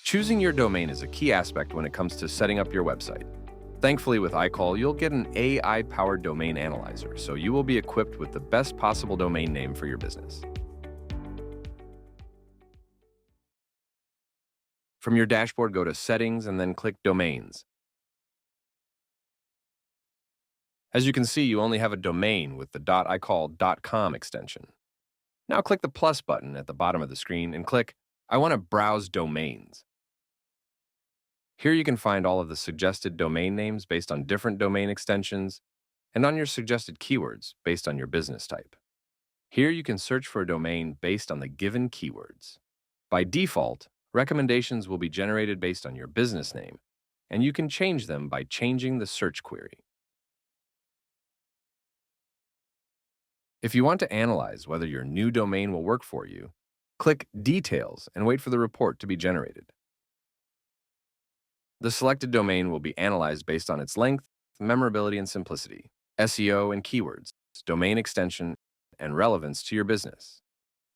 Choosing your domain is a key aspect when it comes to setting up your website. Thankfully, with IKOL, you'll get an AI-powered domain analyzer, so you will be equipped with the best possible domain name for your business. From your dashboard, go to Settings and then click Domains. As you can see, you only have a domain with the .icol.com extension. Now click the plus button at the bottom of the screen and click I want to browse domains. Here you can find all of the suggested domain names based on different domain extensions and on your suggested keywords based on your business type. Here you can search for a domain based on the given keywords. By default, recommendations will be generated based on your business name, and you can change them by changing the search query. If you want to analyze whether your new domain will work for you, click Details and wait for the report to be generated. The selected domain will be analyzed based on its length, memorability and simplicity, SEO and keywords, domain extension, and relevance to your business.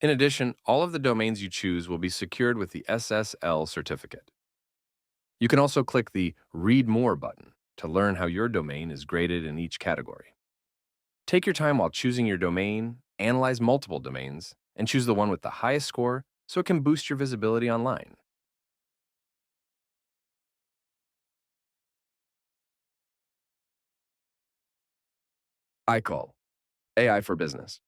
In addition, all of the domains you choose will be secured with the SSL certificate. You can also click the Read More button to learn how your domain is graded in each category. Take your time while choosing your domain, analyze multiple domains, and choose the one with the highest score so it can boost your visibility online. IKOL, AI for Business.